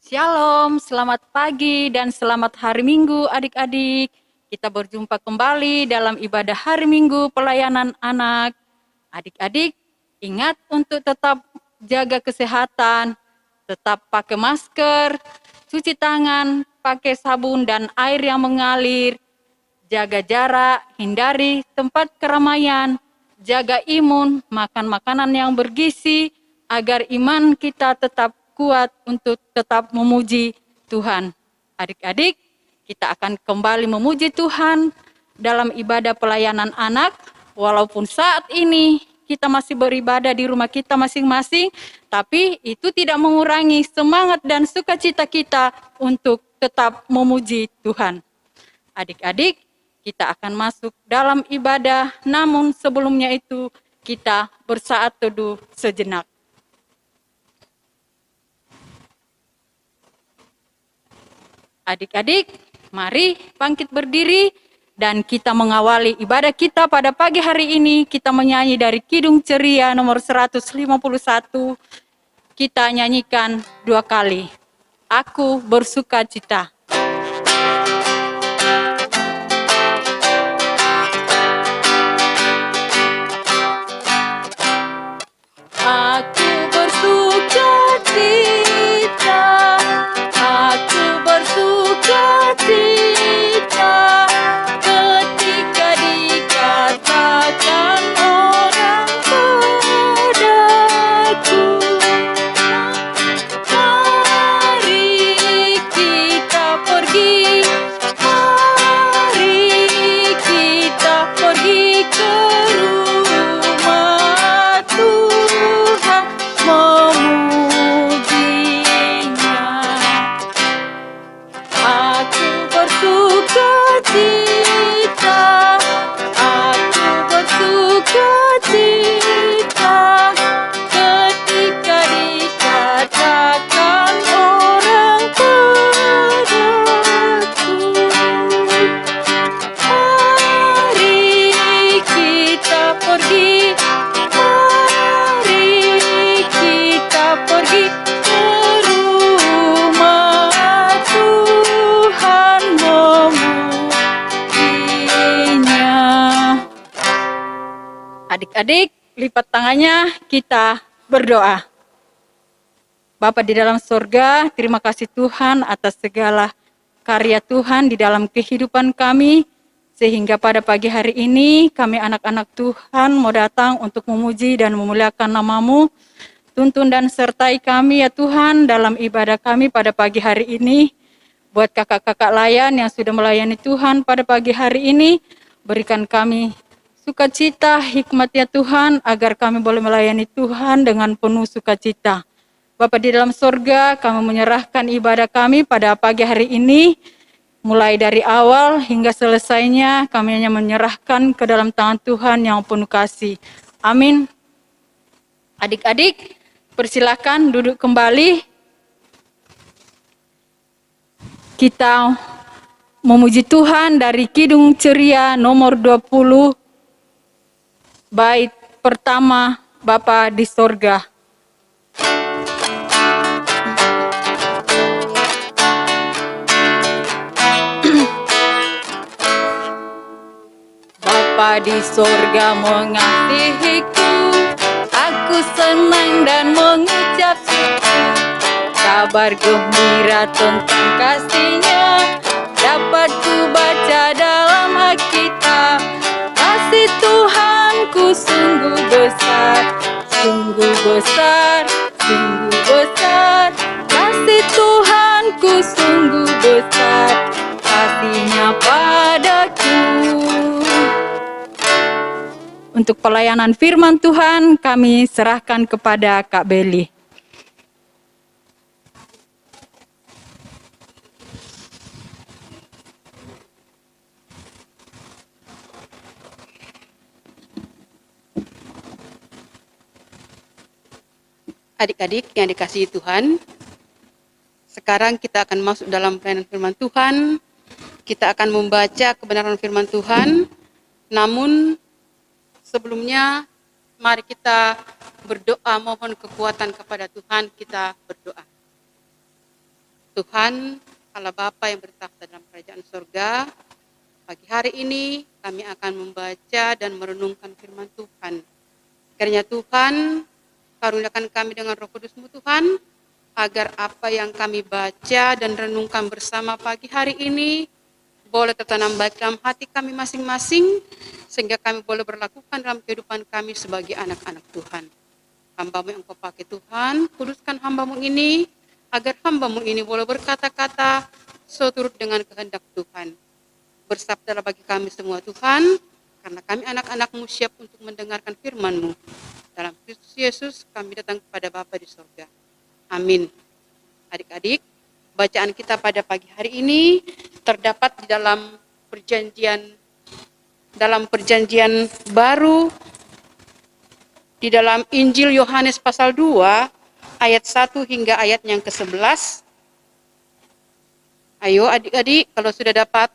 Shalom, selamat pagi dan selamat hari Minggu adik-adik. Kita berjumpa kembali dalam ibadah hari Minggu pelayanan anak. Adik-adik, ingat untuk tetap jaga kesehatan, tetap pakai masker, cuci tangan, pakai sabun dan air yang mengalir, jaga jarak, hindari tempat keramaian, jaga imun, makan makanan yang bergizi, agar iman kita tetap kuat untuk tetap memuji Tuhan. Adik-adik, kita akan kembali memuji Tuhan dalam ibadah pelayanan anak, walaupun saat ini kita masih beribadah di rumah kita masing-masing, tapi itu tidak mengurangi semangat dan sukacita kita untuk tetap memuji Tuhan. Adik-adik, kita akan masuk dalam ibadah, namun sebelumnya itu kita bersaat teduh sejenak. Adik-adik, mari bangkit berdiri dan kita mengawali ibadah kita pada pagi hari ini. Kita menyanyi dari Kidung Ceria nomor 151. Kita nyanyikan 2 kali. Aku bersuka cita. Aku bersuka cita, aku bersuka cita, ketika dikatakan orang padaku, mari kita pergi, mari kita pergi ke rumah Tuhan memujinya. Aku bersuka cita, aku bersuka cita, ketika dikatakan orang padaku, mari kita pergi, mari kita pergi ke rumah Tuhan memujinya. Adik-adik, lipat tangannya, kita berdoa. Bapa di dalam surga, terima kasih Tuhan atas segala karya Tuhan di dalam kehidupan kami, sehingga pada pagi hari ini kami anak-anak Tuhan mau datang untuk memuji dan memuliakan nama-Mu. Tuntun dan sertai kami ya Tuhan dalam ibadah kami pada pagi hari ini. Buat kakak-kakak layan yang sudah melayani Tuhan pada pagi hari ini, berikan kami sukacita, hikmat ya Tuhan, agar kami boleh melayani Tuhan dengan penuh sukacita. Bapa di dalam surga, kami menyerahkan ibadah kami pada pagi hari ini, mulai dari awal hingga selesainya, kami hanya menyerahkan ke dalam tangan Tuhan yang penuh kasih. Amin. Adik-adik, persilakan duduk kembali. Kita memuji Tuhan dari Kidung Ceria nomor 20, bait pertama, Bapa di sorga. Bapa di sorga mengasihiku, aku senang dan mengucap syukur. Kabar gembira tentang kasih-Nya dapat ku baca dalam Alkitab. Kasih Tuhanku sungguh besar, sungguh besar, sungguh besar. Kasih Tuhanku sungguh besar, kasih-Nya padaku. Untuk pelayanan firman Tuhan, kami serahkan kepada Kak Beli. Adik-adik yang dikasihi Tuhan, sekarang kita akan masuk dalam pelayanan firman Tuhan. Kita akan membaca kebenaran firman Tuhan, namun sebelumnya mari kita berdoa mohon kekuatan kepada Tuhan. Kita berdoa. Tuhan, Allah Bapa yang bertakhta dalam kerajaan surga, pagi hari ini kami akan membaca dan merenungkan firman Tuhan. Kiranya Tuhan, karuniakan kami dengan Roh Kudus-Mu Tuhan, agar apa yang kami baca dan renungkan bersama pagi hari ini boleh tertanam baik dalam hati kami masing-masing, sehingga kami boleh berlakukan dalam kehidupan kami sebagai anak-anak Tuhan. Hamba-Mu yang Kau pakai Tuhan, kuduskan hamba-Mu ini, agar hamba-Mu ini boleh berkata-kata seturut dengan kehendak Tuhan. Bersabdalah bagi kami semua Tuhan, karena kami anak-anak-Mu siap untuk mendengarkan firman-Mu. Dalam Kristus Yesus kami datang kepada Bapa di surga. Amin. Adik-adik, bacaan kita pada pagi hari ini terdapat di dalam perjanjian baru, di dalam Injil Yohanes pasal 2 ayat 1 hingga ayat yang ke-11. Ayo adik-adik, kalau sudah dapat,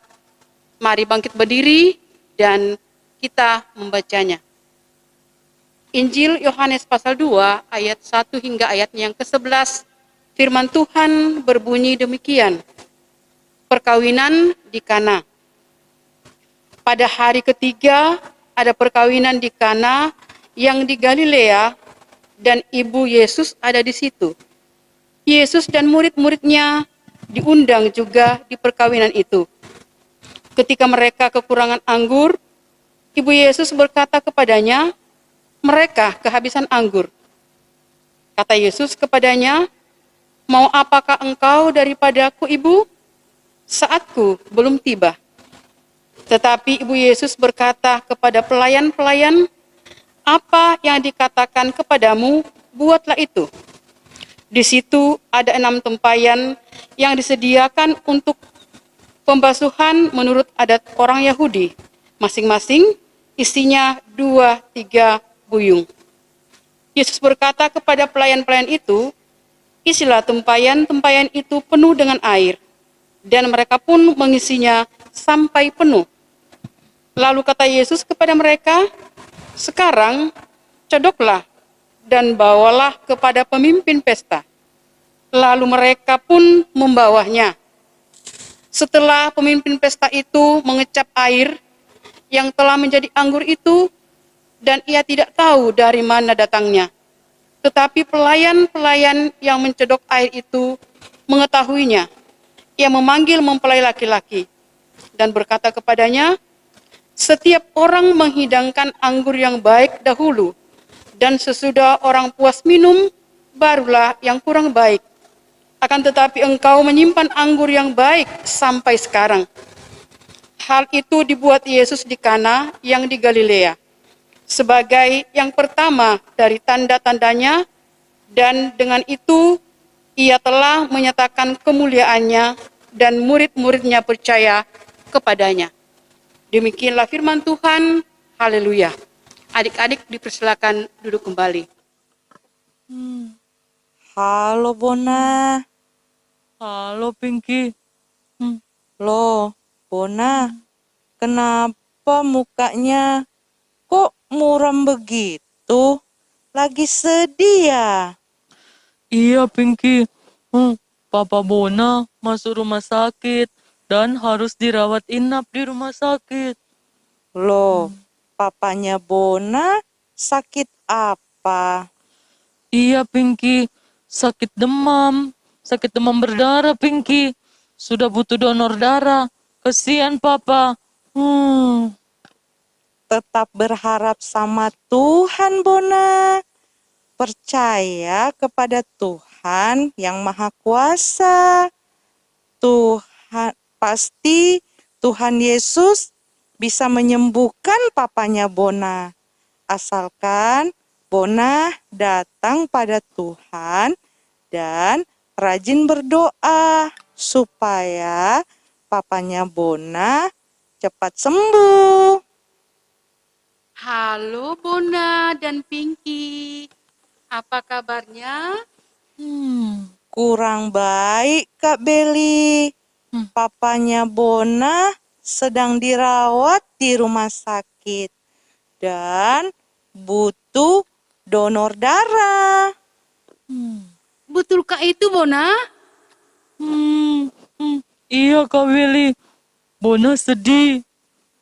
mari bangkit berdiri dan kita membacanya. Injil Yohanes pasal 2 ayat 1 hingga ayat yang ke-11. Firman Tuhan berbunyi demikian. Perkawinan di Kana. Pada hari ketiga ada perkawinan di Kana yang di Galilea, dan ibu Yesus ada di situ. Yesus dan murid-muridnya diundang juga di perkawinan itu. Ketika mereka kekurangan anggur, ibu Yesus berkata kepadanya, mereka kehabisan anggur. Kata Yesus kepadanya, mau apakah engkau daripadaku, ibu? Saatku belum tiba. Tetapi ibu Yesus berkata kepada pelayan-pelayan, apa yang dikatakan kepadamu, buatlah itu. Di situ ada 6 tempayan yang disediakan untuk pembasuhan menurut adat orang Yahudi. Masing-masing isinya 2-3 buyung. Yesus berkata kepada pelayan-pelayan itu, isilah tempayan-tempayan itu penuh dengan air. Dan mereka pun mengisinya sampai penuh. Lalu kata Yesus kepada mereka, sekarang codoklah dan bawalah kepada pemimpin pesta. Lalu mereka pun membawanya. Setelah pemimpin pesta itu mengecap air yang telah menjadi anggur itu, dan ia tidak tahu dari mana datangnya. Tetapi pelayan-pelayan yang mencedok air itu mengetahuinya. Ia memanggil mempelai laki-laki dan berkata kepadanya, setiap orang menghidangkan anggur yang baik dahulu, dan sesudah orang puas minum, barulah yang kurang baik. Akan tetapi engkau menyimpan anggur yang baik sampai sekarang. Hal itu dibuat Yesus di Kana yang di Galilea, sebagai yang pertama dari tanda-tandanya, dan dengan itu ia telah menyatakan kemuliaannya dan murid-muridnya percaya kepadanya. Demikianlah firman Tuhan. Haleluya. Adik-adik dipersilakan duduk kembali. Halo Bona. Halo Pinky. Loh, Bona, kenapa mukanya kok muram begitu? Lagi sedih ya? Iya Pinky. Papa Bona masuk rumah sakit dan harus dirawat inap di rumah sakit. Loh, papanya Bona sakit apa? Iya Pinky, sakit demam berdarah Pinky. Sudah butuh donor darah. Kesian Papa. Tetap berharap sama Tuhan, Bona. Percaya kepada Tuhan yang Maha Kuasa. Pasti Tuhan Yesus bisa menyembuhkan papanya Bona. Asalkan Bona datang pada Tuhan dan rajin berdoa supaya papanya Bona cepat sembuh. Halo Bona dan Pinky, apa kabarnya? Kurang baik, Kak Beli. Papanya Bona sedang dirawat di rumah sakit dan butuh donor darah. Betulkah itu Bona? Hmm, hmm, iya Kak Beli. Bona sedih.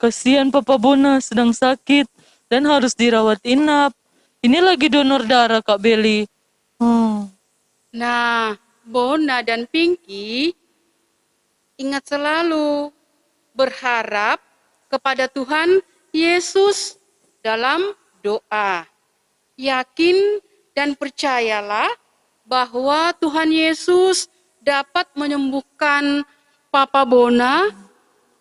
Kasihan Papa Bona sedang sakit dan harus dirawat inap. Ini lagi donor darah Kak Beli. Hmm. Nah, Bona dan Pinky ingat selalu berharap kepada Tuhan Yesus dalam doa. Yakin dan percayalah bahwa Tuhan Yesus dapat menyembuhkan Papa Bona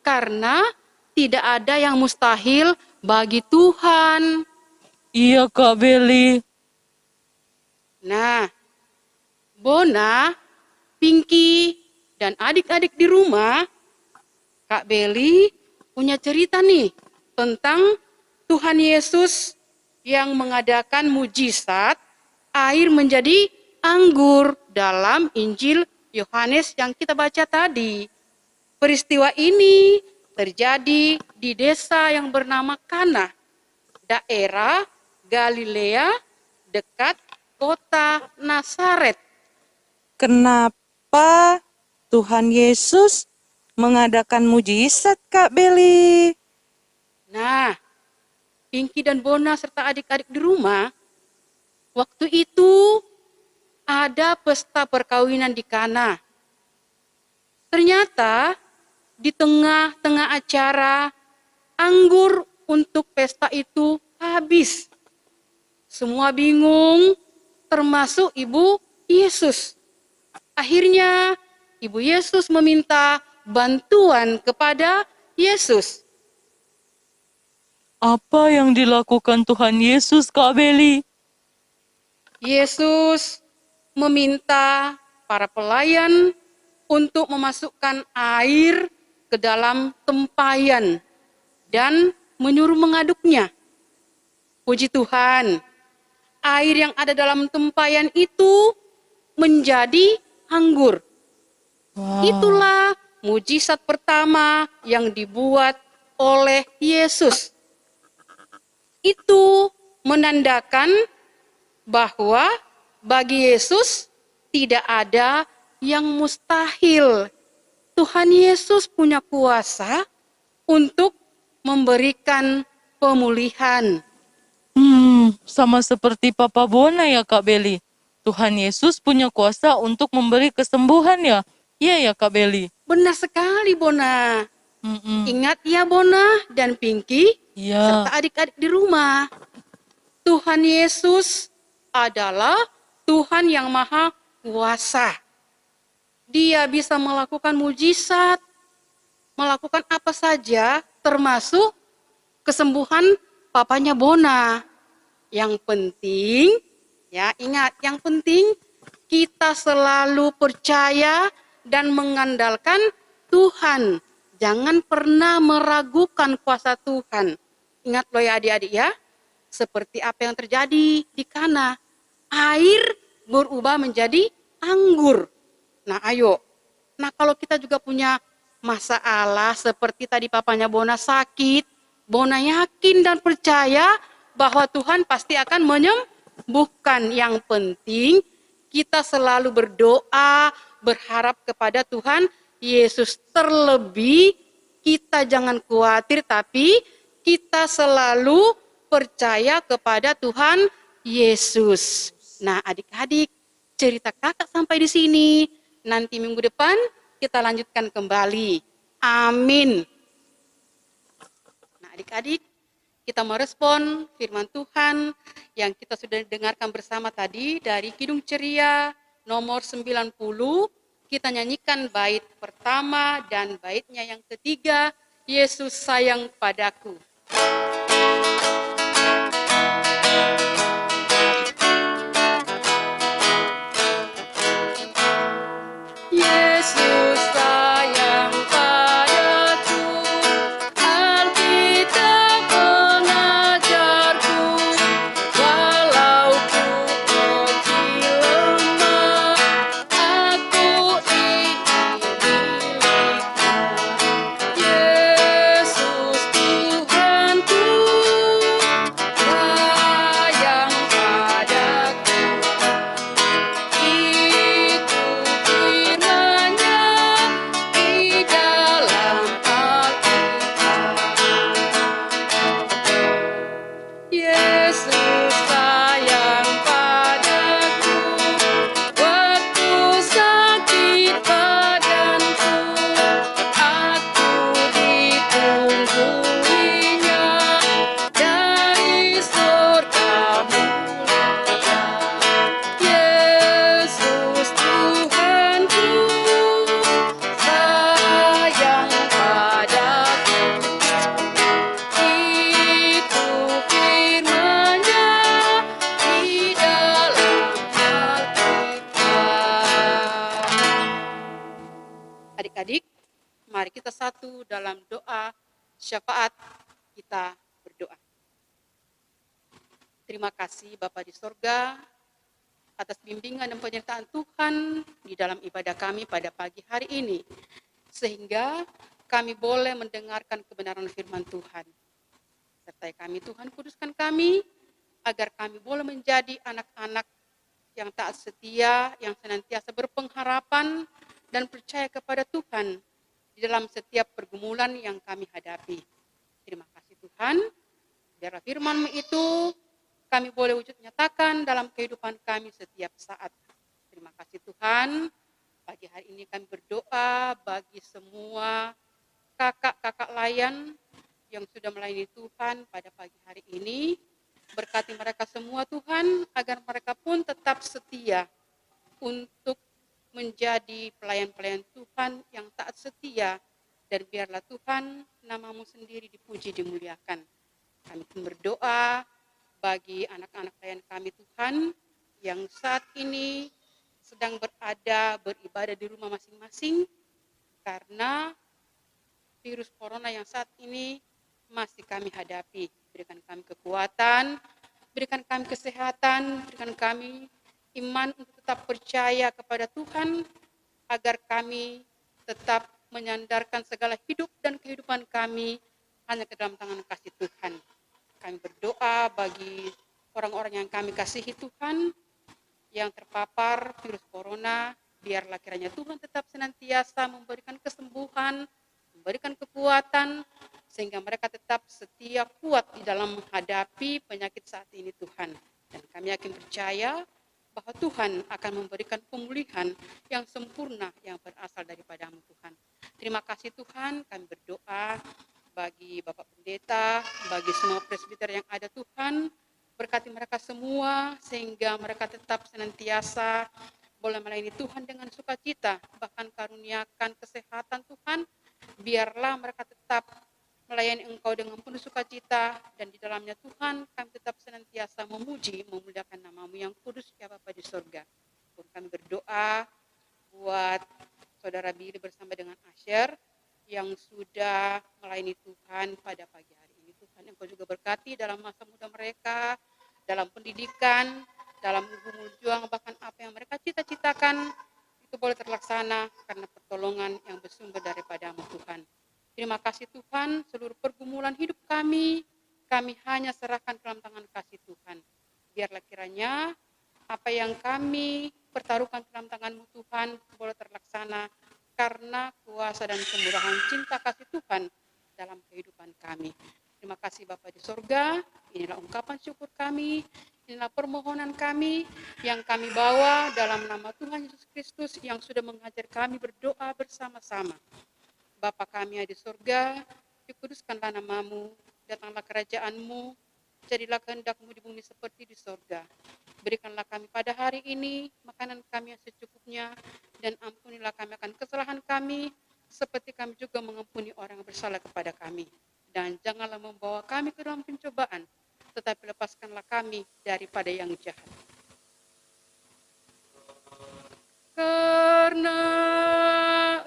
karena tidak ada yang mustahil bagi Tuhan. Iya Kak Beli. Nah, Bona, Pinky, dan adik-adik di rumah, Kak Beli punya cerita nih tentang Tuhan Yesus yang mengadakan mujizat air menjadi anggur dalam Injil Yohanes yang kita baca tadi. Peristiwa ini terjadi di desa yang bernama Kana, daerah Galilea dekat kota Nazaret. Kenapa Tuhan Yesus mengadakan mujizat, Kak Beli? Nah, Pinky dan Bona serta adik-adik di rumah, waktu itu ada pesta perkawinan di Kana. Ternyata di tengah-tengah acara, anggur untuk pesta itu habis. Semua bingung, termasuk Ibu Yesus. Akhirnya, Ibu Yesus meminta bantuan kepada Yesus. Apa yang dilakukan Tuhan Yesus Kak Beli? Yesus meminta para pelayan untuk memasukkan air ke dalam tempayan dan menyuruh mengaduknya. Puji Tuhan, air yang ada dalam tempayan itu menjadi anggur. Wow. Itulah mujizat pertama yang dibuat oleh Yesus. Itu menandakan bahwa bagi Yesus tidak ada yang mustahil. Tuhan Yesus punya kuasa untuk memberikan pemulihan. Sama seperti Papa Bona ya Kak Beli. Tuhan Yesus punya kuasa untuk memberi kesembuhan ya. Iya ya Kak Beli. Benar sekali, Bona. Mm-mm. Ingat ya, Bona dan Pinky, Iya. serta adik-adik di rumah. Tuhan Yesus adalah Tuhan yang maha kuasa. Dia bisa melakukan mujizat, melakukan apa saja, termasuk kesembuhan papanya Bona. Yang penting, ya ingat, yang penting kita selalu percaya dan mengandalkan Tuhan. Jangan pernah meragukan kuasa Tuhan. Ingat loh ya adik-adik ya, seperti apa yang terjadi di Kana. Air berubah menjadi anggur. Nah ayo, nah kalau kita juga punya masalah seperti tadi papanya Bona sakit, Bona yakin dan percaya bahwa Tuhan pasti akan menyembuhkan. Yang penting kita selalu berdoa, berharap kepada Tuhan Yesus. Terlebih kita jangan khawatir, tapi kita selalu percaya kepada Tuhan Yesus. Nah adik-adik, cerita kakak sampai di sini. Nanti minggu depan kita lanjutkan kembali. Amin. Nah adik-adik, kita merespon firman Tuhan yang kita sudah dengarkan bersama tadi dari Kidung Ceria nomor 90. Kita nyanyikan bait pertama dan baitnya yang ketiga, Yesus sayang padaku. Yesus sayang padaku, Alkitab mengajarku, walau ku kecil lemah, aku ini milikmu. Yesus Tuhan bersatu dalam doa syafaat. Kita berdoa. Terima kasih Bapa di sorga atas bimbingan dan penyertaan Tuhan di dalam ibadah kami pada pagi hari ini, sehingga kami boleh mendengarkan kebenaran firman Tuhan. Sertai kami Tuhan, kuduskan kami, agar kami boleh menjadi anak-anak yang taat setia, yang senantiasa berpengharapan dan percaya kepada Tuhan di dalam setiap pergumulan yang kami hadapi. Terima kasih Tuhan, biarlah firman-Mu itu kami boleh wujud nyatakan dalam kehidupan kami setiap saat. Terima kasih Tuhan, pagi hari ini kami berdoa bagi semua kakak-kakak layan yang sudah melayani Tuhan pada pagi hari ini. Berkati mereka semua Tuhan, agar mereka pun tetap setia untuk menjadi pelayan-pelayan Tuhan yang taat setia. Dan biarlah Tuhan, nama-Mu sendiri dipuji, dimuliakan. Kami pun berdoa bagi anak-anak pelayan kami Tuhan, yang saat ini sedang beribadah di rumah masing-masing, karena virus corona yang saat ini masih kami hadapi. Berikan kami kekuatan, berikan kami kesehatan, berikan kami iman untuk tetap percaya kepada Tuhan, agar kami tetap menyandarkan segala hidup dan kehidupan kami hanya ke dalam tangan kasih Tuhan. Kami berdoa bagi orang-orang yang kami kasihi Tuhan, yang terpapar virus corona, biarlah kiranya Tuhan tetap senantiasa memberikan kesembuhan, memberikan kekuatan, sehingga mereka tetap setia kuat di dalam menghadapi penyakit saat ini Tuhan. Dan kami yakin percaya bahwa Tuhan akan memberikan pemulihan yang sempurna yang berasal daripada-Mu Tuhan. Terima kasih Tuhan, kami berdoa bagi Bapak Pendeta, bagi semua presbiter yang ada Tuhan, berkati mereka semua, sehingga mereka tetap senantiasa boleh melayani Tuhan dengan sukacita, bahkan karuniakan kesehatan Tuhan, biarlah mereka tetap melayani Engkau dengan penuh sukacita, dan di dalamnya Tuhan, kami tetap senantiasa memuji, memuliakan nama-Mu yang kudus, ya Bapa di sorga. Pun kami berdoa buat Saudara Billy bersama dengan Asher, yang sudah melayani Tuhan pada pagi hari ini. Tuhan, Engkau juga berkati dalam masa muda mereka, dalam pendidikan, dalam berjuang, bahkan apa yang mereka cita-citakan, itu boleh terlaksana karena pertolongan yang bersumber daripada-Mu Tuhan. Terima kasih Tuhan, seluruh pergumulan hidup kami hanya serahkan dalam tangan kasih Tuhan. Biarlah kiranya apa yang kami pertaruhkan dalam tangan-Mu Tuhan boleh terlaksana, karena kuasa dan kemurahan cinta kasih Tuhan dalam kehidupan kami. Terima kasih Bapa di sorga, inilah ungkapan syukur kami, inilah permohonan kami yang kami bawa dalam nama Tuhan Yesus Kristus yang sudah mengajar kami berdoa bersama-sama. Bapa kami yang di sorga, dikuduskanlah nama-Mu, datanglah kerajaan-Mu, jadilah kehendak-Mu di bumi seperti di sorga. Berikanlah kami pada hari ini makanan kami yang secukupnya, dan ampunilah kami akan kesalahan kami, seperti kami juga mengampuni orang yang bersalah kepada kami. Dan janganlah membawa kami ke dalam pencobaan, tetapi lepaskanlah kami daripada yang jahat. Karena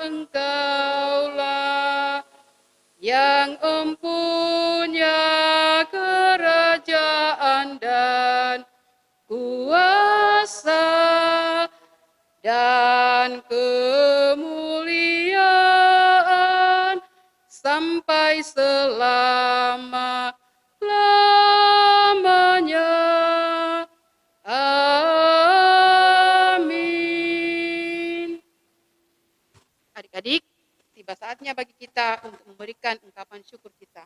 Engkaulah yang empunya kerajaan dan kuasa dan kemuliaan sampai selama-lamanya. Amin. Adik-adik, tiba saatnya bagi kita untuk memberikan ungkapan syukur kita.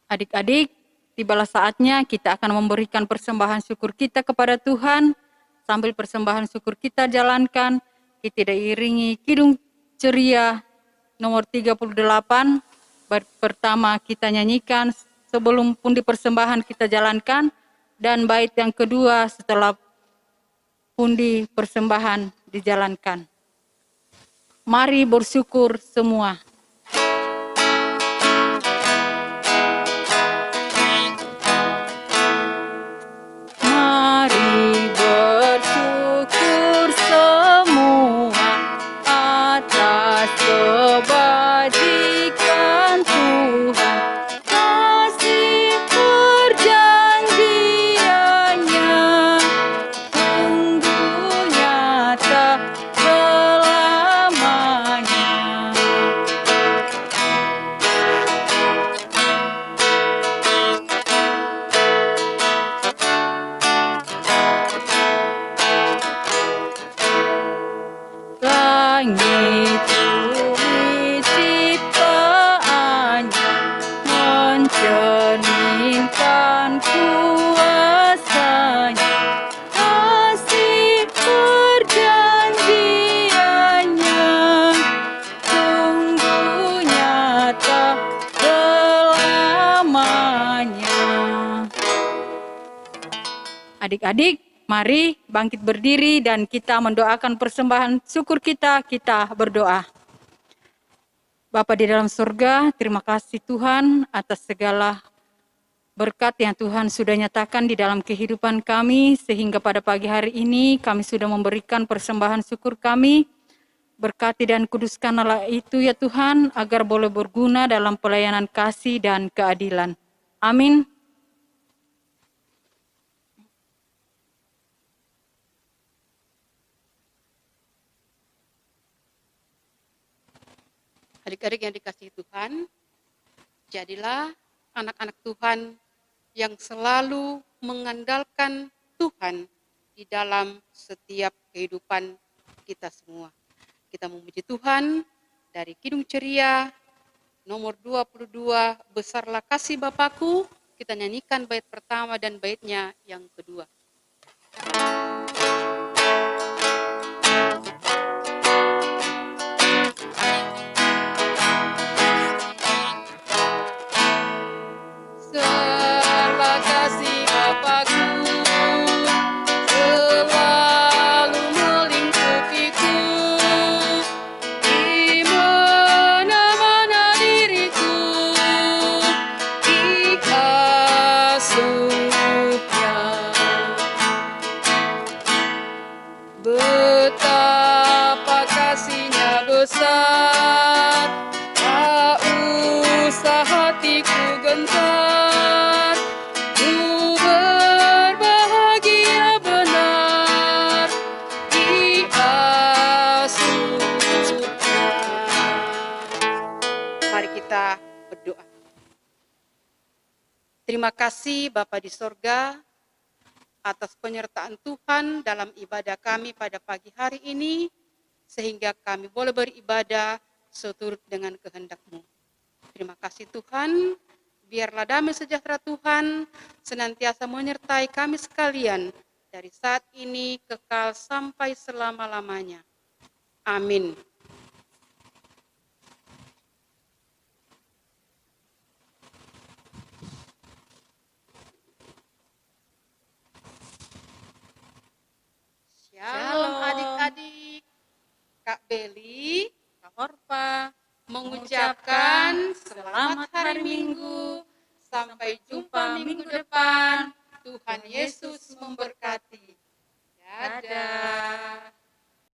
Adik-adik, tibalah saatnya kita akan memberikan persembahan syukur kita kepada Tuhan. Sambil persembahan syukur kita jalankan, kita diiringi kidung ceria nomor 38. Pertama kita nyanyikan sebelum pundi persembahan kita jalankan, dan bait yang kedua setelah pundi persembahan dijalankan. Mari bersyukur semua. kuasanya, kasih perjanjiannya sungguh nyata selamanya. Adik-adik, mari bangkit berdiri dan kita mendoakan persembahan syukur kita berdoa. Bapa di dalam surga, terima kasih Tuhan atas segala berkat yang Tuhan sudah nyatakan di dalam kehidupan kami, sehingga pada pagi hari ini kami sudah memberikan persembahan syukur kami. Berkati dan kuduskanlah itu ya Tuhan, agar boleh berguna dalam pelayanan kasih dan keadilan. Amin. Adik-adik yang dikasihi Tuhan, jadilah anak-anak Tuhan yang selalu mengandalkan Tuhan di dalam setiap kehidupan kita semua. Kita memuji Tuhan dari Kidung Ceria nomor 22, Besarlah Kasih Bapakku. Kita nyanyikan bait pertama dan baitnya yang kedua. Besarlah kasih Bapakku, selalu melingkupiku, di mana-mana diriku diasuhnya. Betapa kasihnya besar, tak usah hatiku gentar, ku berbahagia benar diasuhnya. Mari kita berdoa. Terima kasih Bapa di sorga atas penyertaan Tuhan dalam ibadah kami pada pagi hari ini, sehingga kami boleh beribadah seturut dengan kehendak-Mu. Terima kasih Tuhan, biarlah damai sejahtera Tuhan senantiasa menyertai kami sekalian dari saat ini kekal sampai selama-lamanya. Amin. Shalom adik-adik. Kak Beli, Kak Orpa mengucapkan selamat hari Minggu. Sampai jumpa minggu depan. Tuhan Yesus memberkati. Dadah.